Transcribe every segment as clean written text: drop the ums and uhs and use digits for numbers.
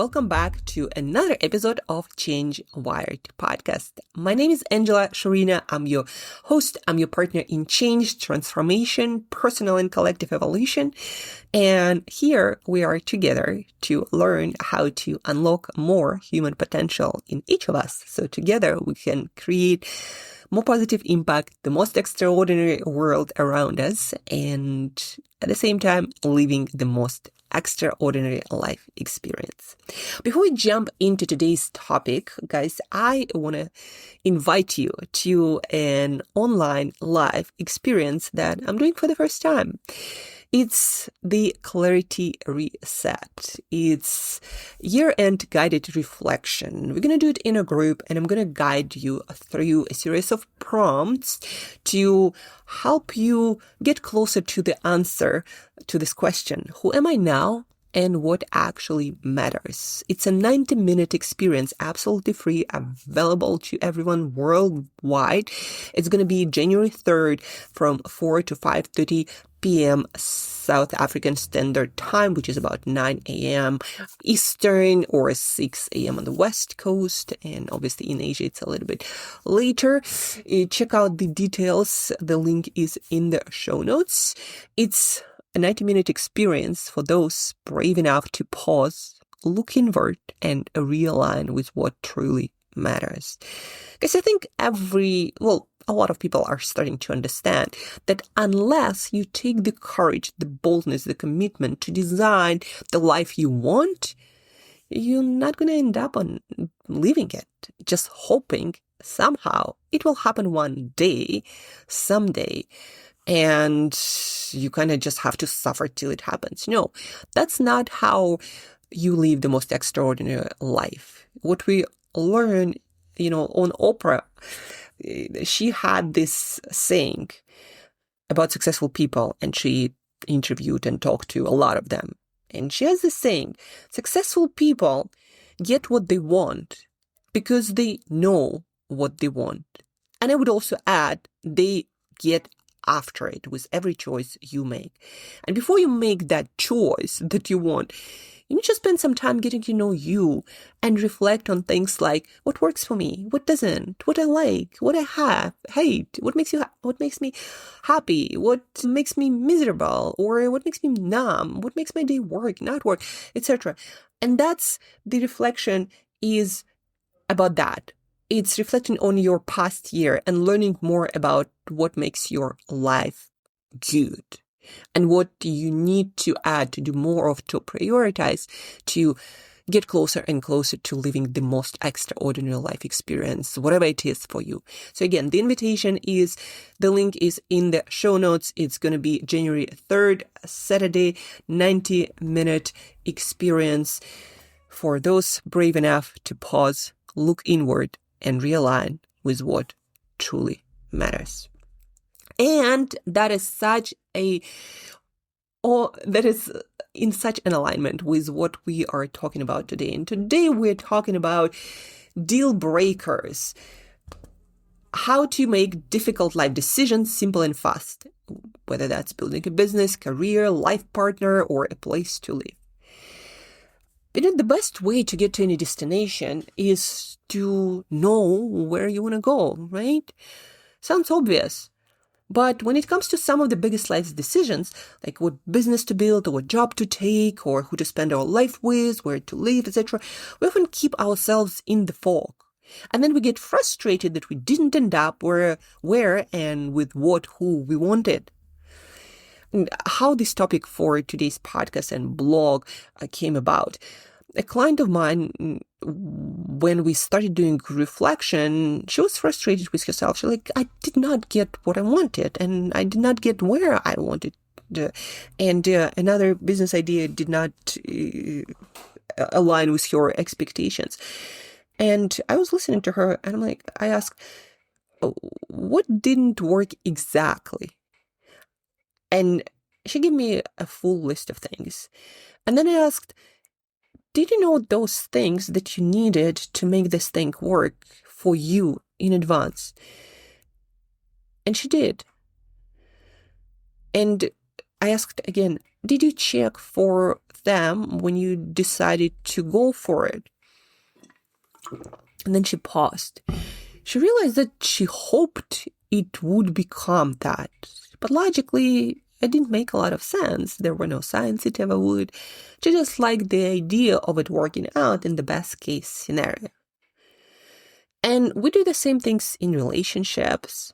welcome back to another episode of Change Wired podcast. My name is Angela Shurina. I'm your host. I'm your partner in change, transformation, personal and collective evolution. And here we are together to learn how to unlock more human potential in each of us. So together we can create more positive impact, the most extraordinary world around us, and at the same time, living the most extraordinary life experience. Before we jump into today's topic, guys, I want to invite you to an online live experience that I'm doing for the first time. It's the Clarity Reset. It's year-end guided reflection. We're going to do it in a group, and I'm going to guide you through a series of prompts to help you get closer to the answer to this question. Who am I now? And what actually matters. It's a 90-minute experience, absolutely free, available to everyone worldwide. It's going to be January 3rd from 4 to 5:30 p.m. South African Standard Time, which is about 9 a.m. Eastern or 6 a.m. on the West Coast. And obviously in Asia, it's a little bit later. Check out the details. The link is in the show notes. It's a 90-minute experience for those brave enough to pause, look inward, and realign with what truly matters. Because I think a lot of people are starting to understand that unless you take the courage, the boldness, the commitment to design the life you want, you're not going to end up on living it, just hoping somehow it will happen one day, someday. And you kind of just have to suffer till it happens. No, that's not how you live the most extraordinary life. What we learn, on Oprah, she had this saying about successful people, and she interviewed and talked to a lot of them. And she has this saying, successful people get what they want because they know what they want. And I would also add, they get after it with every choice you make. And before you make that choice that you want, you need to spend some time getting to know you and reflect on things like what works for me, what doesn't, what I like, what I hate, what makes me happy, what makes me miserable, or what makes me numb, what makes my day work, not work, etc. And that's the reflection is about that. It's reflecting on your past year and learning more about what makes your life good and what you need to add, to do more of, to prioritize, to get closer and closer to living the most extraordinary life experience, whatever it is for you. So again, the link is in the show notes. It's going to be January 3rd, Saturday, 90-minute experience for those brave enough to pause, look inward, and realign with what truly matters. And that is in such an alignment with what we are talking about today. And today we're talking about deal breakers, how to make difficult life decisions simple and fast, whether that's building a business, career, life partner, or a place to live. The best way to get to any destination is to know where you want to go, right? Sounds obvious. But when it comes to some of the biggest life decisions, like what business to build, or what job to take, or who to spend our life with, where to live, etc., we often keep ourselves in the fog. And then we get frustrated that we didn't end up where and with who we wanted. And how this topic for today's podcast and blog came about. A client of mine, when we started doing reflection, she was frustrated with herself. She's like, I did not get what I wanted, and I did not get where I wanted. And another business idea did not align with your expectations. And I was listening to her, and I asked, what didn't work exactly? And she gave me a full list of things. And then I asked, did you know those things that you needed to make this thing work for you in advance? And she did. And I asked again, did you check for them when you decided to go for it? And then she paused. She realized that she hoped it would become that. But logically, it didn't make a lot of sense. There were no signs it ever would. She just liked the idea of it working out in the best case scenario. And we do the same things in relationships.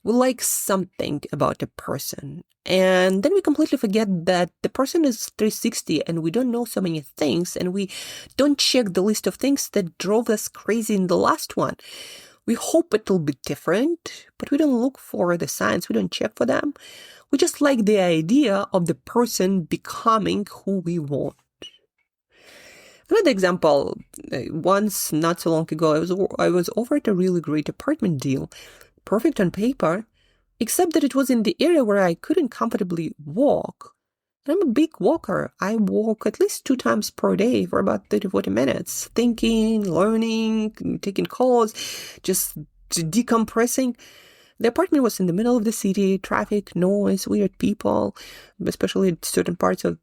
We like something about a person, and then we completely forget that the person is 360 and we don't know so many things, and we don't check the list of things that drove us crazy in the last one. We hope it'll be different, but we don't look for the signs. We don't check for them. We just like the idea of the person becoming who we want. Another example, once not so long ago, I was offered a really great apartment deal. Perfect on paper, except that it was in the area where I couldn't comfortably walk. And I'm a big walker. I walk at least 2 times per day for about 30-40 minutes, thinking, learning, taking calls, just decompressing. The apartment was in the middle of the city, traffic, noise, weird people, especially at certain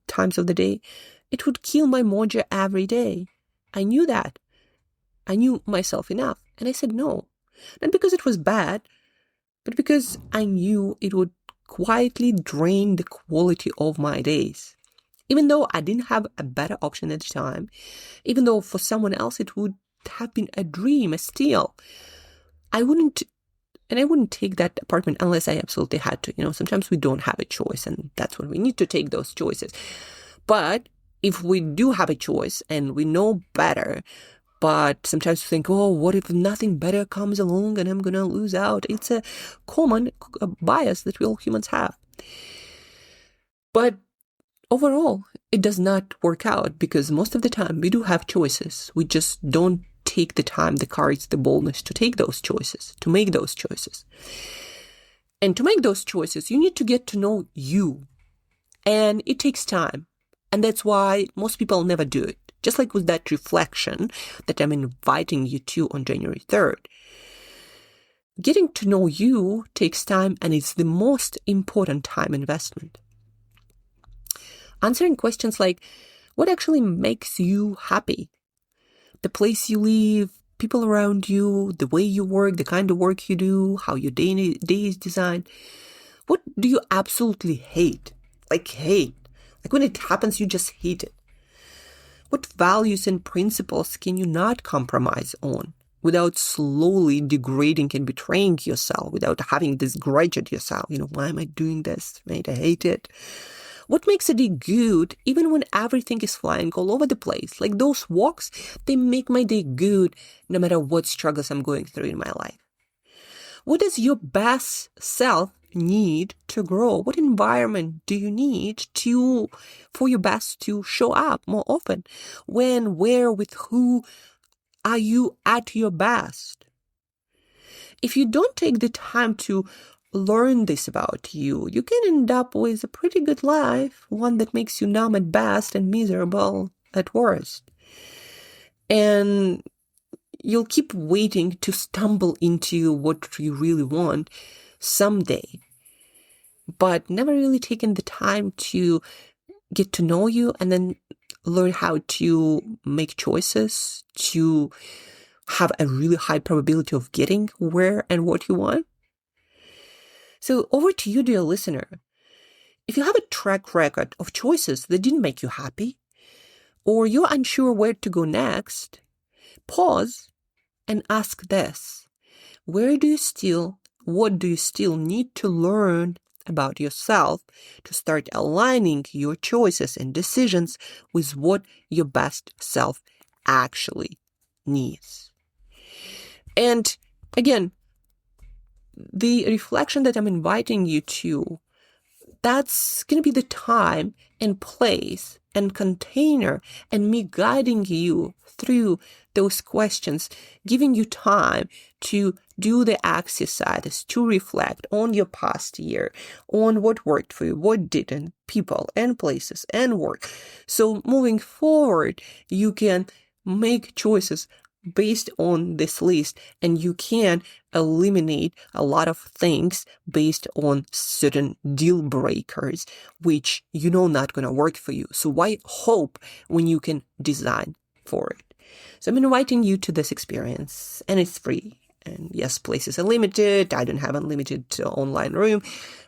times of the day. It would kill my mojo every day. I knew that. I knew myself enough. And I said no. Not because it was bad, but because I knew it would quietly drain the quality of my days. Even though I didn't have a better option at the time, even though for someone else it would have been a dream, a steal, I wouldn't take that apartment unless I absolutely had to. Sometimes we don't have a choice, and that's when we need to take those choices. But if we do have a choice and we know better, but sometimes we think, oh, what if nothing better comes along and I'm going to lose out? It's a common bias that we all humans have. But overall, it does not work out because most of the time we do have choices. We just don't take the time, the courage, the boldness to take those choices, to make those choices. And to make those choices, you need to get to know you. And it takes time. And that's why most people never do it. Just like with that reflection that I'm inviting you to on January 3rd. Getting to know you takes time, and it's the most important time investment. Answering questions like, what actually makes you happy? The place you live, people around you, the way you work, the kind of work you do, how your day is designed. What do you absolutely hate? Like when it happens, you just hate it. What values and principles can you not compromise on without slowly degrading and betraying yourself, without having this grudge at yourself? Why am I doing this? Mate, I hate it. What makes a day good even when everything is flying all over the place? Like those walks, they make my day good no matter what struggles I'm going through in my life. What does your best self need to grow? What environment do you need for your best to show up more often? When, where, with who are you at your best? If you don't take the time to learn this about you, you can end up with a pretty good life, one that makes you numb at best and miserable at worst. And you'll keep waiting to stumble into what you really want someday, but never really taken the time to get to know you and then learn how to make choices to have a really high probability of getting where and what you want. So over to you, dear listener. If you have a track record of choices that didn't make you happy, or you're unsure where to go next, pause and ask this. What do you still need to learn about yourself to start aligning your choices and decisions with what your best self actually needs? And again, the reflection that I'm inviting you to, that's going to be the time and place and container and me guiding you through those questions, giving you time to do the exercises, to reflect on your past year, on what worked for you, what didn't, people and places and work. So moving forward, you can make choices based on this list, and you can eliminate a lot of things based on certain deal breakers, which not going to work for you. So why hope when you can design for it? So I'm inviting you to this experience, and it's free. And yes, places are limited. I don't have unlimited online room,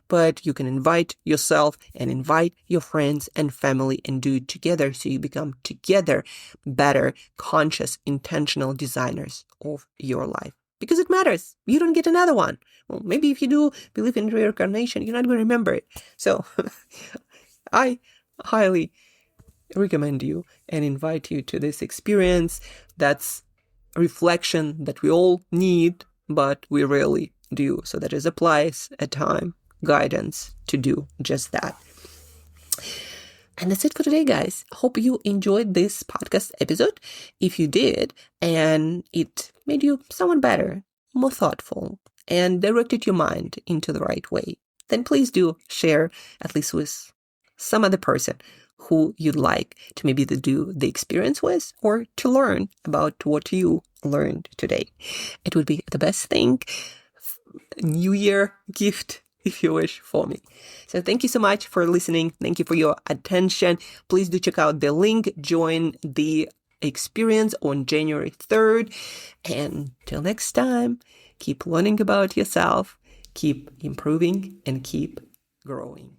but you can invite yourself and invite your friends and family and do it together, so you become together better, conscious, intentional designers of your life. Because it matters. You don't get another one. Well, maybe if you do believe in reincarnation, you're not going to remember it. So I highly recommend you and invite you to this experience. That's a reflection that we all need, but we rarely do. So that is a place, a time, guidance to do just that. And that's it for today, guys. Hope you enjoyed this podcast episode. If you did, and it made you someone better, more thoughtful, and directed your mind into the right way, then please do share at least with some other person who you'd like to maybe do the experience with, or to learn about what you learned today. It would be the best thing, New Year gift, if you wish, for me. So thank you so much for listening. Thank you for your attention. Please do check out the link. Join the experience on January 3rd. And till next time, keep learning about yourself, keep improving, and keep growing.